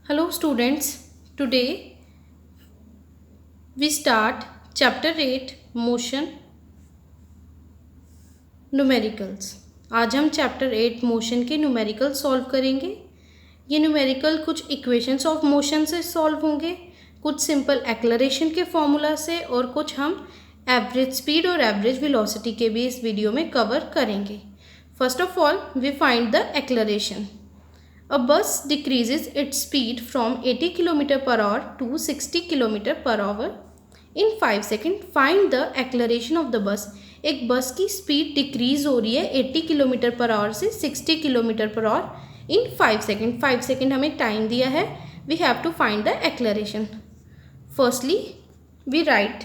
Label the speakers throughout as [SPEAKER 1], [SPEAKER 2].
[SPEAKER 1] Hello students, today we start chapter 8 motion numericals। आज हम chapter 8 motion के numerical solve करेंगे। ये न्यूमेरिकल कुछ इक्वेशंस ऑफ मोशन से सॉल्व होंगे, कुछ सिंपल एक्लरेशन के फॉर्मूला से और कुछ हम एवरेज स्पीड और एवरेज वेलोसिटी के भी इस वीडियो में कवर करेंगे। First of all we find the acceleration. A bus decreases its speed from 80 km per hour to 60 km per hour in 5 seconds. Find the acceleration of the bus. एक बस की speed decrease हो रही है 80 kilometre per our से 60 kilometre per hour in 5 second. 5 second हमें time दिया है। We have to find the acceleration. Firstly we write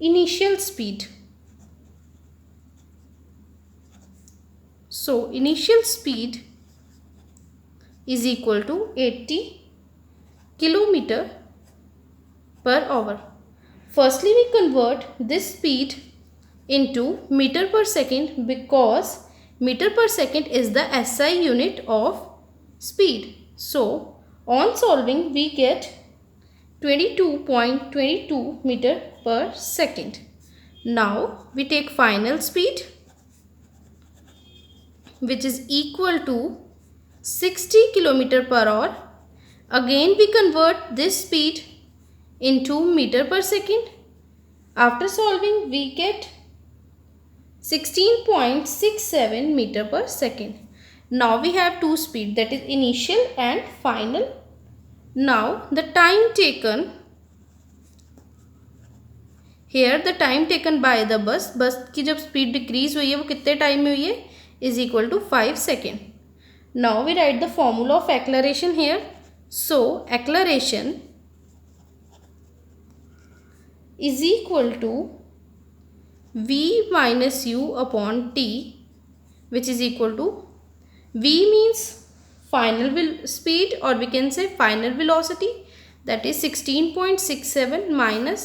[SPEAKER 1] initial speed. So initial speed is equal to 80 kilometer per hour. Firstly, we convert this speed into meter per second because meter per second is the SI unit of speed. So, on solving, we get 22.22 meter per second. Now, we take final speed which is equal to 60 km per hour. Again we convert this speed into meter per second. After solving we get 16.67 meter per second. Now we have two speed, that is initial and final. Now the time taken, here the time taken by the bus की जब speed decrease हुई है वो कितने time में हुई है, is equal to 5 second. Now we write the formula of acceleration here. So acceleration is equal to v minus u upon t, which is equal to v means final speed, or we can say final velocity, that is 16.67 minus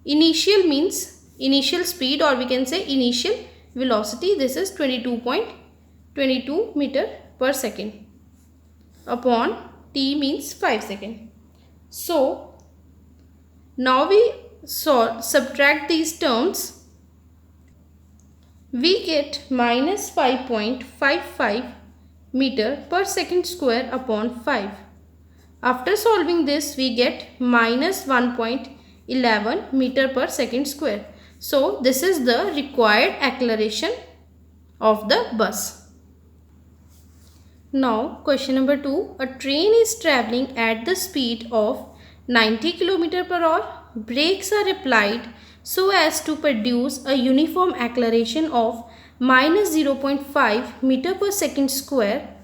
[SPEAKER 1] initial means initial speed, or we can say initial velocity, this is 22.22 meter per second upon t means 5 second. So now we subtract these terms, we get minus 5.55 meter per second square upon 5. After solving this we get minus 1.11 meter per second square. So this is the required acceleration of the bus. Now question number 2. A train is traveling at the speed of 90 km per hour. Brakes are applied so as to produce a uniform acceleration of minus 0.5 meter per second square.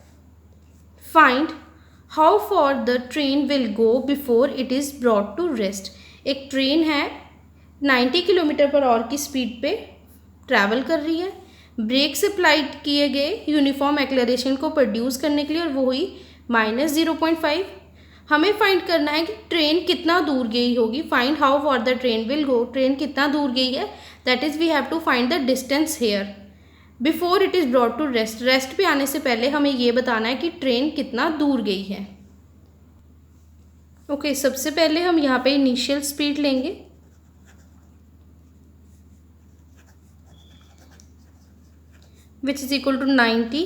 [SPEAKER 1] Find how far the train will go before it is brought to rest. एक train है 90 kilometre per our की speed पे travel कर रही है, breaks applied किए गए uniform एक्लेरेशन को प्रोड्यूस करने के लिए, और वो हुई माइनस 0.5। हमें फाइंड करना है कि ट्रेन कितना दूर गई होगी। Find how far the train will go, train कितना दूर गई है, that is we have to find the distance here before it is brought to rest. Rest पे आने से पहले हमें ये बताना है कि ट्रेन कितना दूर गई है। ओके, सबसे पहले हम यहाँ पे इनिशियल स्पीड लेंगे, which is equal to 90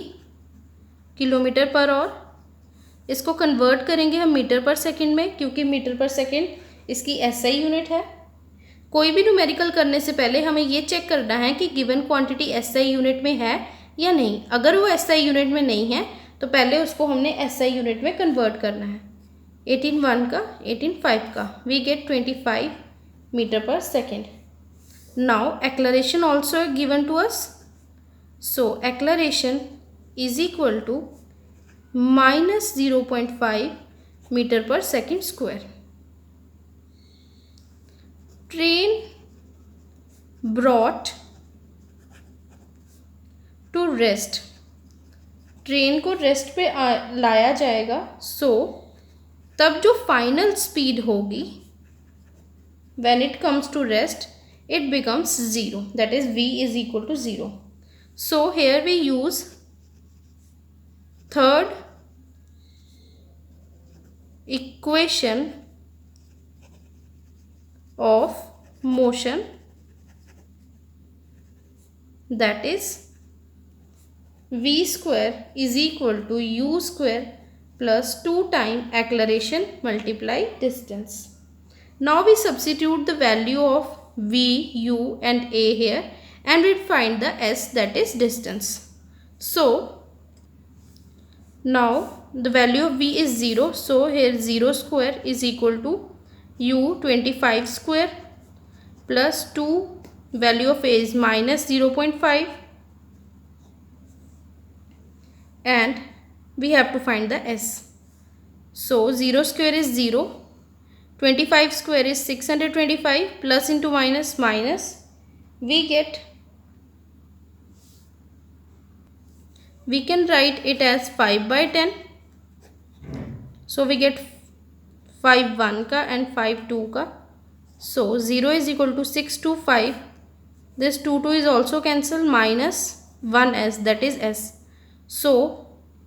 [SPEAKER 1] kilometre per hour. इसको कन्वर्ट करेंगे हम मीटर पर सेकंड में, क्योंकि मीटर पर सेकंड इसकी एसआई यूनिट है। कोई भी न्यूमेरिकल करने से पहले हमें ये चेक करना है कि गिवन क्वांटिटी एसआई यूनिट में है या नहीं। अगर वो एसआई यूनिट में नहीं है तो पहले उसको हमने एसआई यूनिट में कन्वर्ट करना है। 18.1 का 18.5 का we get 25 metre per second. Now acceleration also given to us. So acceleration is equal to minus 0.5 meter per second square. Train brought to rest. Train को रेस्ट पे लाया जाएगा। So तब जो फाइनल स्पीड होगी when it comes to rest it becomes 0, that is v is equal to 0. So here we use third equation of motion, that is v square is equal to u square plus 2 times acceleration multiply distance. Now we substitute the value of v, u and a here and we find the s, that is distance. So now the value of v is 0, so here 0 square is equal to u 25 square plus 2, value of a is minus 0.5 and we have to find the s. So 0 square is 0, 25 square is 625, plus into minus minus, we can write it as 5 by 10. So we get 5 1 ka and 5 2 ka. So 0 is equal to 6 to 5. This 2 is also cancelled, minus 1s, that is s. So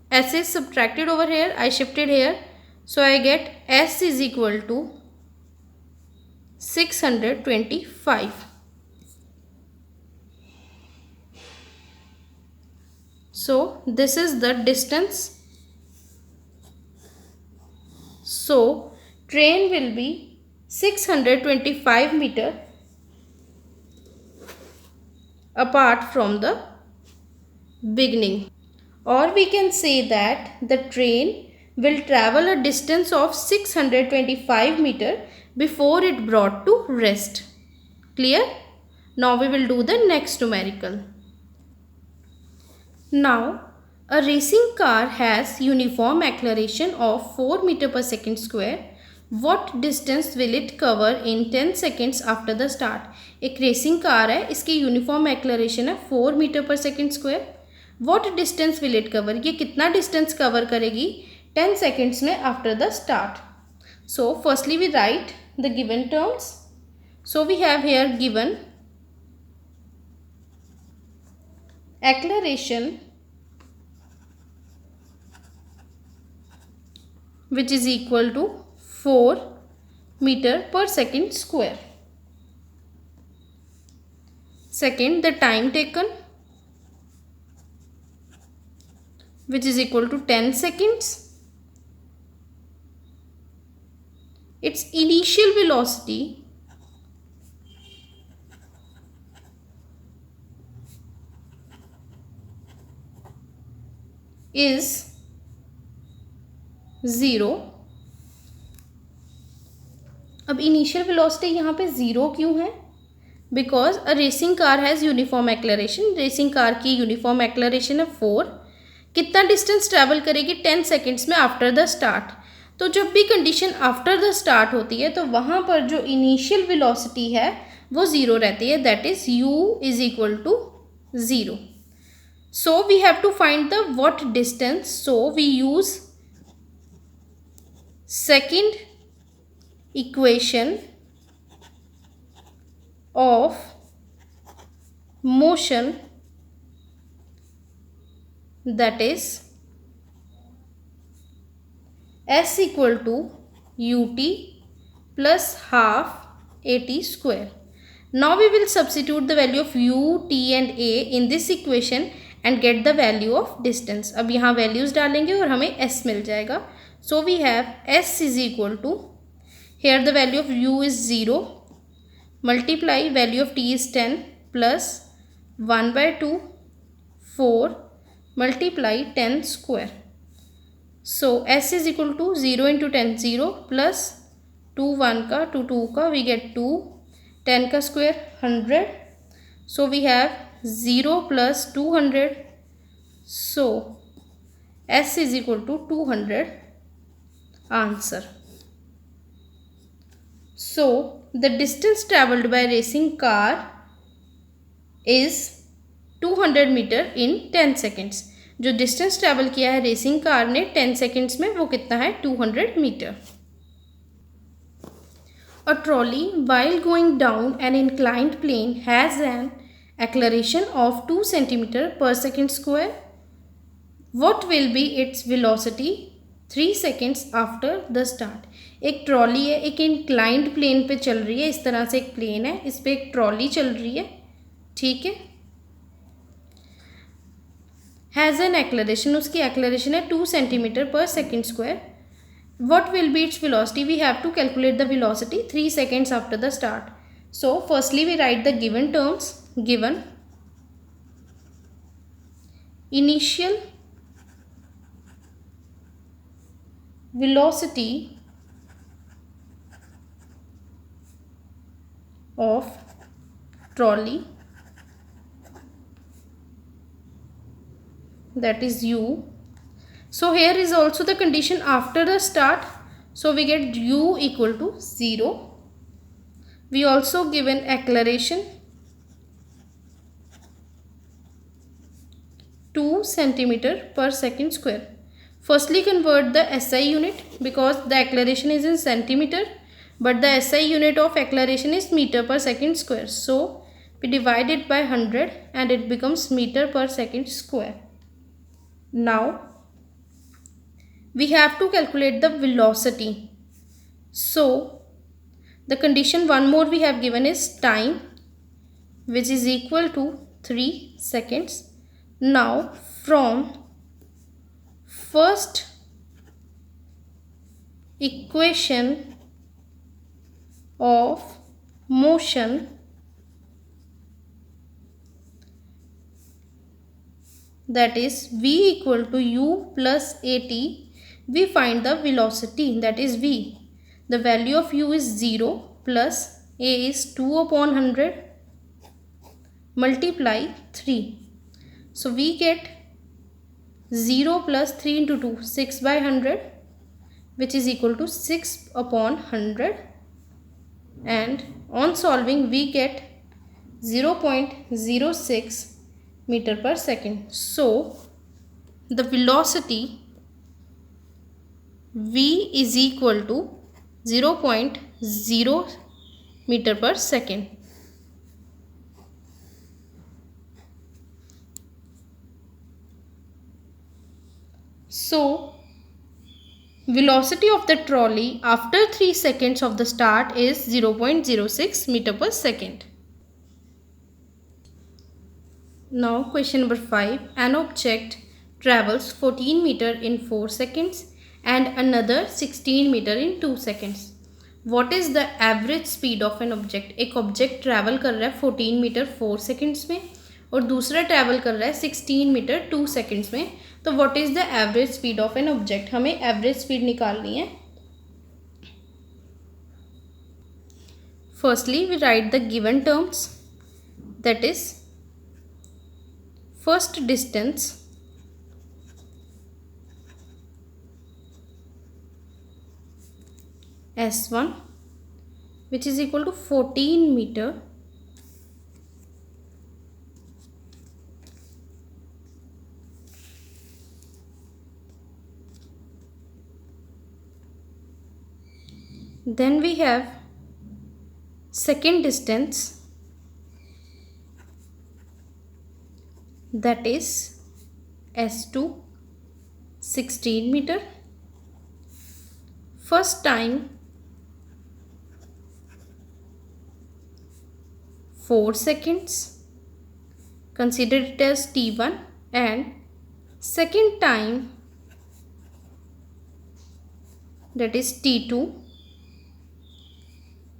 [SPEAKER 1] s is subtracted over here, I shifted here. So I get s is equal to 625. So this is the distance. So train will be 625 meter apart from the beginning, or we can say that the train will travel a distance of 625 meter before it brought to rest. Clear? Now we will do the next numerical. Now a racing car has uniform acceleration of 4 meter per second square. What distance will it cover in 10 seconds after the start? एक racing car है, इसकी uniform acceleration है 4 metre per second square. What distance will it cover? ये कितना distance cover करेगी 10 seconds में after the start. So firstly we write the given terms. So we have here given acceleration which is equal to 4 meter per second square. Second, the time taken which is equal to 10 seconds. Its initial velocity is 0. अब initial velocity यहाँ पे 0 क्यों है? Because a racing car has uniform acceleration. Racing car की uniform acceleration है 4. कितना distance travel करेगी 10 seconds में आफ्टर द स्टार्ट. तो जब भी कंडीशन आफ्टर द स्टार्ट होती है तो वहाँ पर जो इनिशियल वेलोसिटी है वो 0 रहती है, that is u is equal to 0. So we have to find the what distance. So we use second equation of motion, that is s equal to ut plus half at square. Now we will substitute the value of u, t and a in this equation and get the value of distance. अब यहाँ values डालेंगे और हमें s मिल जाएगा. So we have s is equal to, here the value of u is 0, multiply value of t is 10 plus 1 by 2 4 multiply 10 square. So s is equal to 0 into 10 0 plus 2 1 का 2 2 का we get 2, 10 का square 100. So we have 0 plus 200. So s is equal to 200. Answer. So the distance traveled by racing car is 200 meter in 10 seconds. जो distance travel किया है racing car ने 10 seconds में वो कितना है 200 metre. A trolley while going down an inclined plane has an acceleration of 2 cm per second square. What will be its velocity 3 seconds after the start. एक trolley है, एक इंक्लाइंड प्लेन पे चल रही है, इस तरह से एक प्लेन है, इस पे एक ट्रॉली चल रही है, ठीक है। हैज़ एन एक्लेरेशन, उसकी एक्लेरेशन है 2 सेंटीमीटर पर second square. What will be its velocity? We have to calculate the velocity 3 seconds after the start. So firstly we write the given terms. Given initial velocity of trolley, that is u. So here is also the condition after the start. So we get u equal to 0. We also given acceleration 2 centimeter per second square. Firstly convert the SI unit, because the acceleration is in centimeter but the SI unit of acceleration is meter per second square. So we divide it by 100 and it becomes meter per second square. Now we have to calculate the velocity. So the condition one more we have given is time, which is equal to 3 seconds. Now from first equation of motion, that is v equal to u plus at, we find the velocity, that is v. The value of u is 0 plus a is 2 upon 100 multiply 3. So we get 0 plus 3 into 2, 6 by 100, which is equal to 6 upon 100, and on solving we get 0.06 meter per second. So the velocity v is equal to 0.0 meter per second. So velocity of the trolley after 3 seconds of the start is 0.06 meter per second. Now question number 5. An object travels 14 meter in 4 seconds and another 16 meter in 2 seconds. What is the average speed of an object? एक object travel कर रहा है 14 meter 4 seconds में और दूसरा travel कर रहा है 16 meter 2 seconds में. तो what is the average speed of an object? हमें average speed निकालनी है. Firstly we write the given terms, that is first distance S1, which is equal to 14 meter, then we have second distance, that is S2, 16 meter. First time 4 seconds, consider it as T1, and second time, that is T2,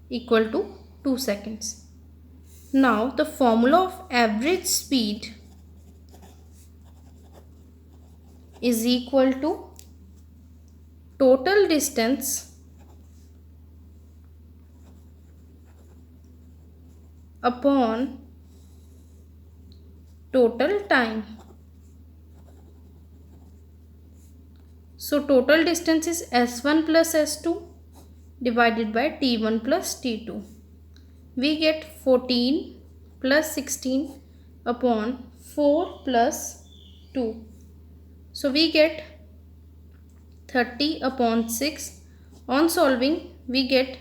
[SPEAKER 1] equal to 2 seconds. Now the formula of average speed is equal to total distance upon total time. So total distance is S1 plus S2 divided by T1 plus T2. We get 14 plus 16 upon 4 plus 2. So we get 30 upon 6. On solving we get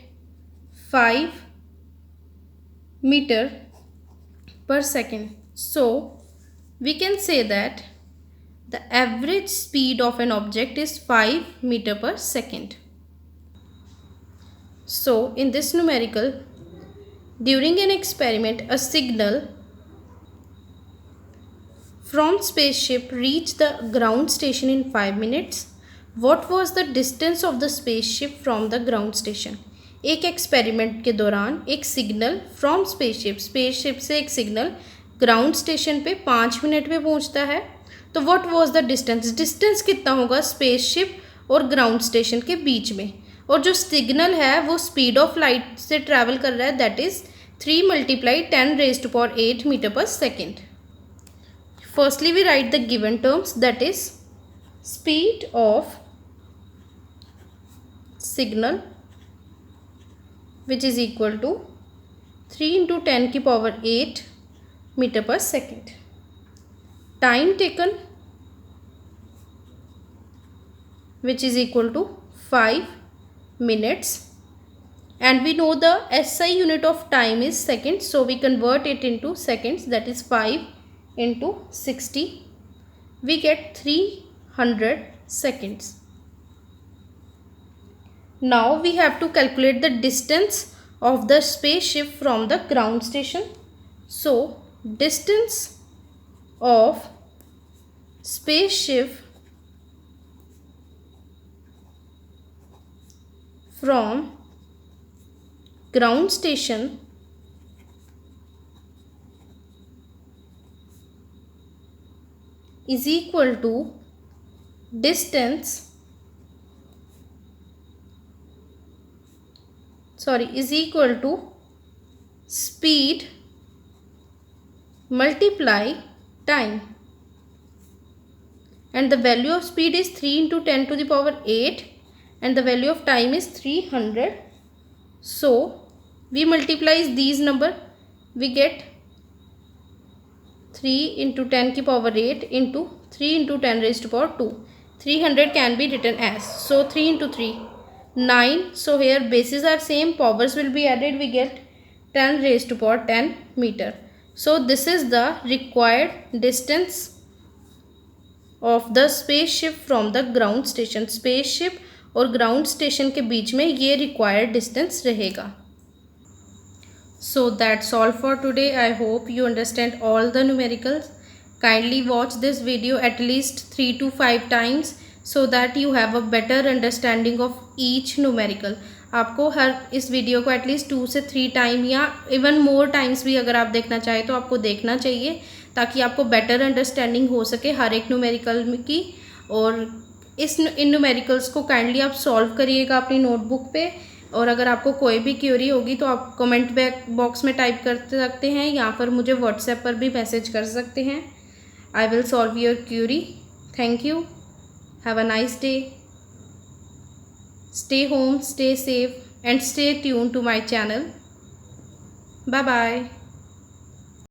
[SPEAKER 1] 5 meter per second. So we can say that The average speed of an object is 5 meter per second. So in this numerical, during an experiment, a signal from spaceship reached the ground station in 5 minutes. What was the distance of the spaceship from the ground station? एक experiment के दौरान एक signal from spaceship से एक signal ground station पे 5 minute में पहुंचता है. तो व्हाट वाज द डिस्टेंस कितना होगा स्पेसशिप और ग्राउंड स्टेशन के बीच में. और जो सिग्नल है वो स्पीड ऑफ लाइट से ट्रैवल कर रहा है, that is 3 × 10⁸ metre per second. Firstly, we write the given terms, that is speed of signal, which is equal to 3 × 10⁸ meter per second. Time taken, which is equal to 5 minutes. And we know the SI unit of time is seconds, so we convert it into seconds, that is 5 into 60, we get 300 seconds. Now we have to calculate the distance of the spaceship from the ground station. So distance of spaceship from ground station is equal to speed multiply time, and the value of speed is 3 × 10⁸ and the value of time is 300. So we multiply these number, we get 3 × 10⁸ into 3 × 10⁻². 300 can be written as, so 3 into 3, 9. So here bases are same, powers will be added, we get 10⁻10 meter. So this is the required distance of the spaceship from the ground station. Spaceship और ground station के बीच में ये required distance रहेगा. So that's all for today. I hope you understand all the numericals. Kindly watch this video at least 3 to 5 times so that you have a better understanding of each numerical. आपको हर इस video को at least 2 से 3 time या even more times भी अगर आप देखना चाहें तो आपको देखना चाहिए, ताकि आपको बेटर अंडरस्टैंडिंग हो सके हर एक न्यूमेरिकल की. और इन न्यूमेरिकल्स को काइंडली आप सॉल्व करिएगा अपनी नोटबुक पे. और अगर आपको कोई भी क्यूरी होगी तो आप कमेंट बॉक्स में टाइप कर सकते हैं या फिर मुझे व्हाट्सएप पर भी मैसेज कर सकते हैं. I will solve your query. Thank you. Have a nice day. Stay home, stay safe and stay tuned to my channel. Bye bye.